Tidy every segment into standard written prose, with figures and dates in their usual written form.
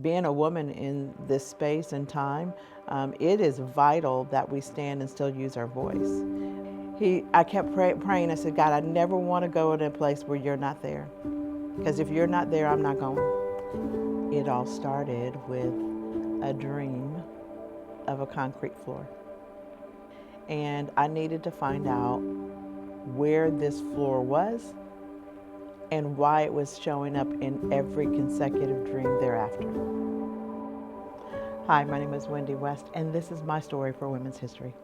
being a woman in this space and time, it is vital that we stand and still use our voice. I kept praying. I said, God, I never want to go in a place where you're not there. Because if you're not there, I'm not going. It all started with a dream of a concrete floor. And I needed to find out where this floor was and why it was showing up in every consecutive dream thereafter. Hi, my name is Wendy West, and this is my story for women's history.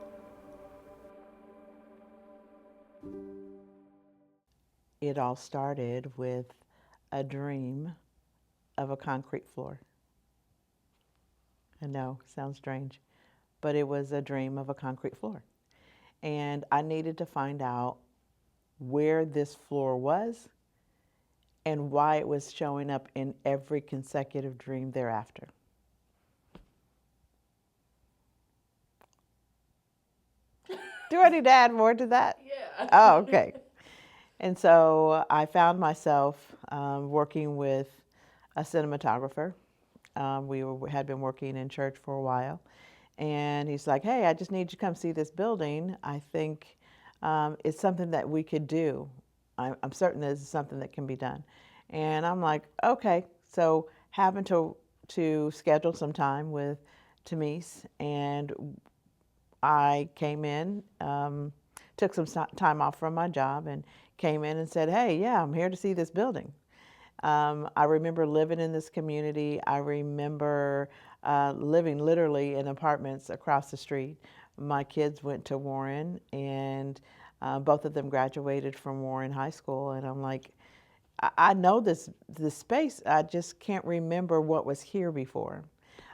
It all started with a dream of a concrete floor. I know, sounds strange, but it was a dream of a concrete floor. And I needed to find out where this floor was and why it was showing up in every consecutive dream thereafter. Do I need to add more to that? Yeah. Oh, okay. And so I found myself working with a cinematographer. Had been working in church for a while. And he's like, hey, I just need you to come see this building. I think it's something that we could do. I'm certain this is something that can be done. And I'm like, okay. So having to schedule some time with Tamise, and I came in, took some time off from my job and came in and said, hey, yeah, I'm here to see this building. I remember living in this community. I remember living literally in apartments across the street. My kids went to Warren, and both of them graduated from Warren High School. And I'm like, I know this space. I just can't remember what was here before.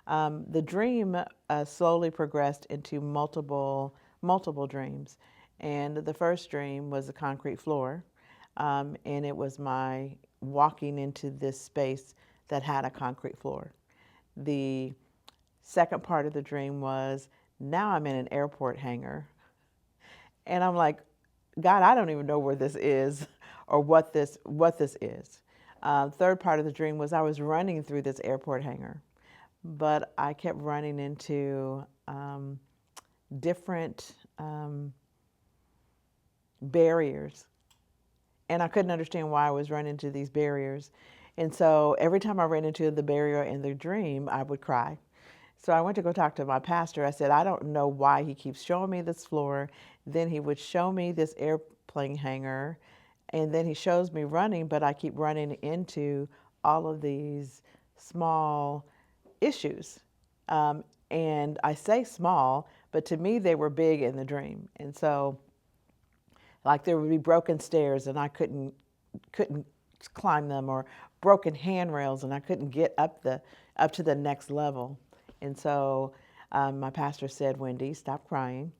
The dream slowly progressed into multiple dreams. And the first dream was a concrete floor. And it was my walking into this space that had a concrete floor. The second part of the dream was now I'm in an airport hangar. And I'm like, God, I don't even know where this is or what this is. Third part of the dream was I was running through this airport hangar, but I kept running into different barriers, and I couldn't understand why I was running into these barriers. And so every time I ran into the barrier in the dream, I would cry. So I went to go talk to my pastor. I said, I don't know why he keeps showing me this floor. Then he would show me this airplane hangar, and then he shows me running, but I keep running into all of these small issues. And I say small, but to me they were big in the dream. And so like there would be broken stairs and I couldn't climb them, or broken handrails and I couldn't get up to the next level. And so my pastor said, Wendy, stop crying,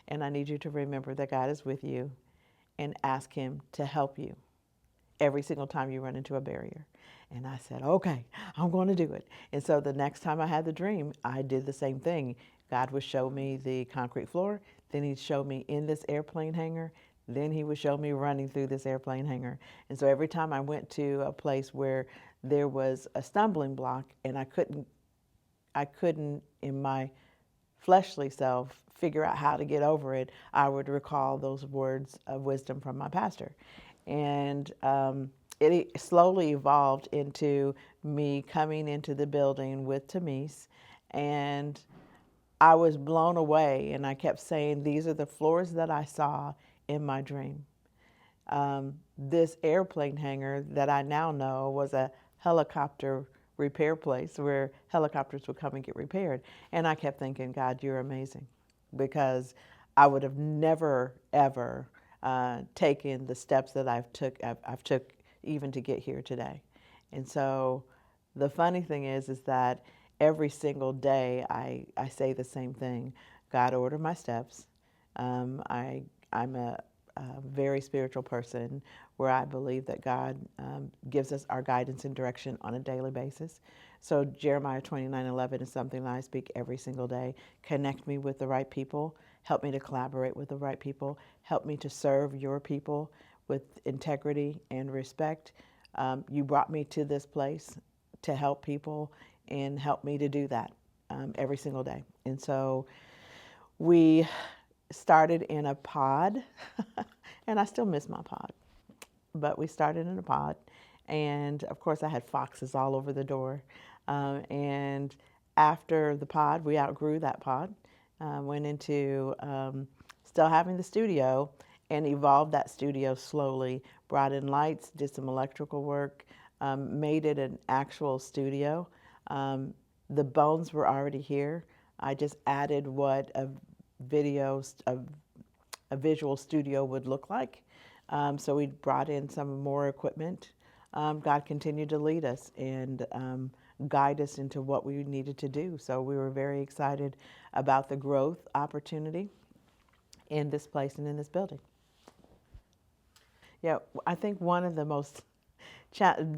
and I need you to remember that God is with you, and ask him to help you every single time you run into a barrier. And I said, okay, I'm going to do it. And so the next time I had the dream, I did the same thing. God would show me the concrete floor, then he'd show me in this airplane hangar, then he would show me running through this airplane hangar. And so every time I went to a place where there was a stumbling block and I couldn't in my fleshly self figure out how to get over it, I would recall those words of wisdom from my pastor. And it slowly evolved into me coming into the building with Tamise, and I was blown away, and I kept saying, these are the floors that I saw in my dream. This airplane hangar that I now know was a helicopter repair place where helicopters would come and get repaired. And I kept thinking, God, you're amazing, because I would have never, ever taken the steps that I've took even to get here today. And so the funny thing is that every single day I say the same thing. God, order my steps. I'm a very spiritual person where I believe that God gives us our guidance and direction on a daily basis. So Jeremiah 29:11 is something that I speak every single day. Connect me with the right people. Help me to collaborate with the right people. Help me to serve your people with integrity and respect. You brought me to this place to help people, and helped me to do that every single day. And so we started in a pod, and I still miss my pod, but we started in a pod. And of course, I had foxes all over the door. And after the pod, we outgrew that pod, went into still having the studio, and evolved that studio slowly, brought in lights, did some electrical work, made it an actual studio. The bones were already here. I just added what video, a visual studio would look like. So we brought in some more equipment. God continued to lead us and guide us into what we needed to do. So we were very excited about the growth opportunity in this place and in this building. Yeah, I think one of the most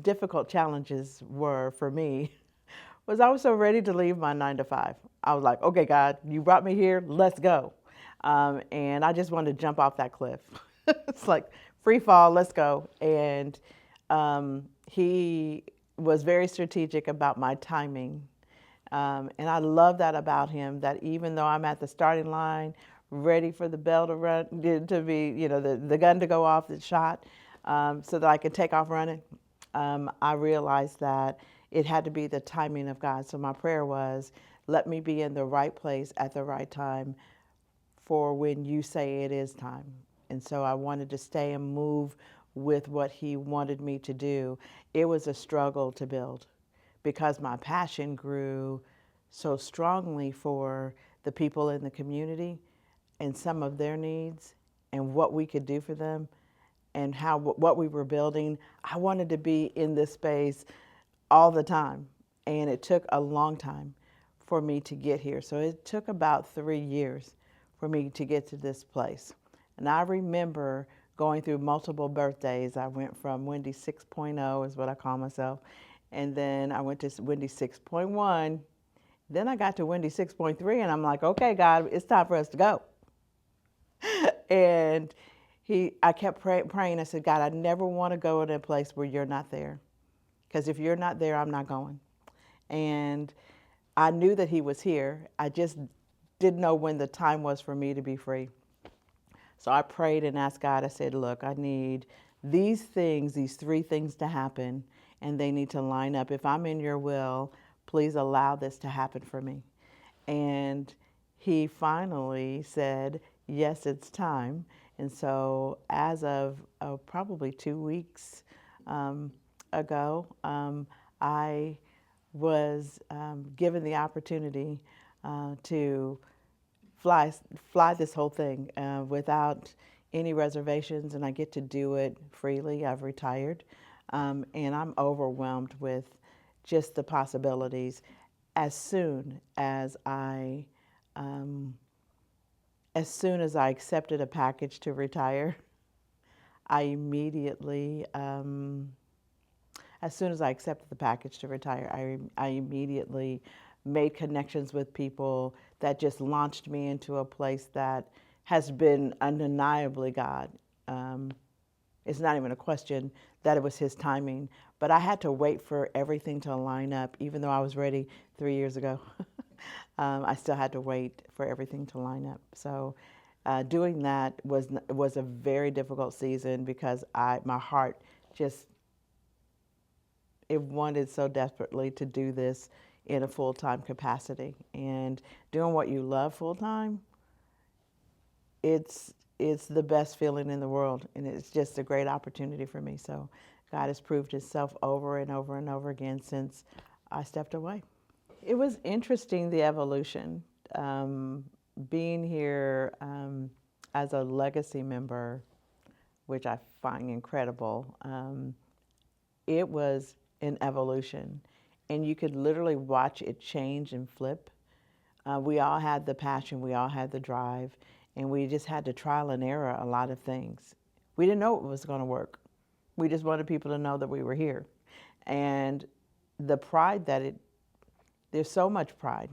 difficult challenges were for me was I was so ready to leave my 9 to 5. I was like, okay, God, you brought me here, let's go. And I just wanted to jump off that cliff. It's like free fall, let's go. And he was very strategic about my timing. And I love that about him, that even though I'm at the starting line, ready for the bell to run, to be, the gun to go off, the shot, so that I could take off running, I realized that it had to be the timing of God. So my prayer was, let me be in the right place at the right time for when you say it is time. And so I wanted to stay and move with what he wanted me to do. It was a struggle to build because my passion grew so strongly for the people in the community and some of their needs and what we could do for them and what we were building. I wanted to be in this space all the time, and it took a long time for me to get here. So it took about 3 years for me to get to this place. And I remember going through multiple birthdays. I went from Wendy 6.0 is what I call myself, and then I went to Wendy 6.1. Then I got to Wendy 6.3, and I'm like, okay, God, it's time for us to go. And I kept praying. I said, God, I never want to go to a place where you're not there. Because if you're not there, I'm not going. And I knew that he was here. I just didn't know when the time was for me to be free. So I prayed and asked God, I said, look, I need these things, these 3 things to happen, and they need to line up. If I'm in your will, please allow this to happen for me. And he finally said, yes, it's time. And so as of probably 2 weeks ago, I was given the opportunity to fly this whole thing without any reservations, and I get to do it freely. I've retired, and I'm overwhelmed with just the possibilities. As soon as I accepted a package to retire, I immediately, as soon as I accepted the package to retire, I immediately made connections with people that just launched me into a place that has been undeniably God. It's not even a question that it was his timing, but I had to wait for everything to line up. Even though I was ready 3 years ago, I still had to wait for everything to line up. So doing that was a very difficult season because my heart just, it wanted so desperately to do this in a full-time capacity. And doing what you love full-time, it's the best feeling in the world, and it's just a great opportunity for me. So God has proved himself over and over and over again since I stepped away. It was interesting, the evolution. Being here as a legacy member, which I find incredible, it was an evolution. And you could literally watch it change and flip. We all had the passion, we all had the drive, and we just had to trial and error a lot of things. We didn't know it was going to work. We just wanted people to know that we were here. And the pride that there's so much pride,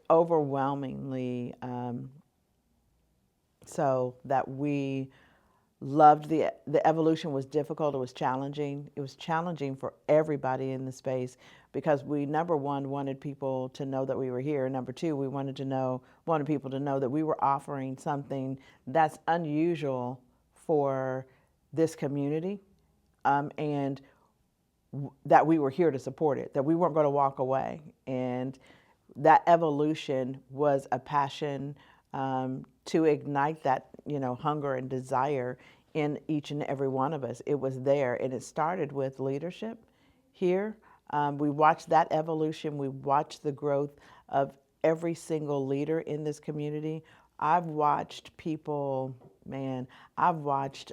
overwhelmingly so, that we loved the evolution. Was difficult, it was challenging. It was challenging for everybody in the space, because we, number one, wanted people to know that we were here. Number two, we wanted people to know that we were offering something that's unusual for this community, and that we were here to support it, that we weren't going to walk away. And that evolution was a passion, to ignite that, hunger and desire in each and every one of us. It was there, and it started with leadership here. We watched that evolution. We watched the growth of every single leader in this community. I've watched people, man, I've watched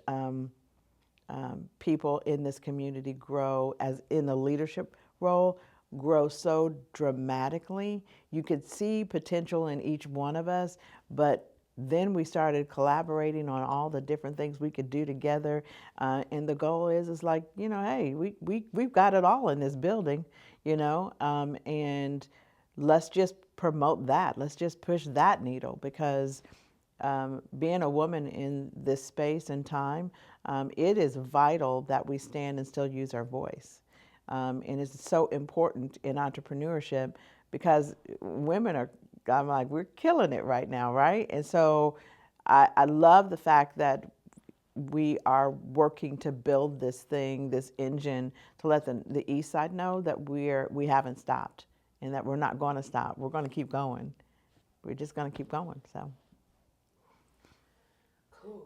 people in this community grow as in the leadership role, grow so dramatically. You could see potential in each one of us, but then we started collaborating on all the different things we could do together. And the goal is like, hey, we've got it all in this building, and let's just promote that. Let's just push that needle, because being a woman in this space and time, it is vital that we stand and still use our voice. And it's so important in entrepreneurship, because women are, I'm like, we're killing it right now, right? And so I love the fact that we are working to build this thing, this engine, to let the East Side know that we haven't stopped, and that we're not going to stop. We're going to keep going. We're just going to keep going. So. Cool.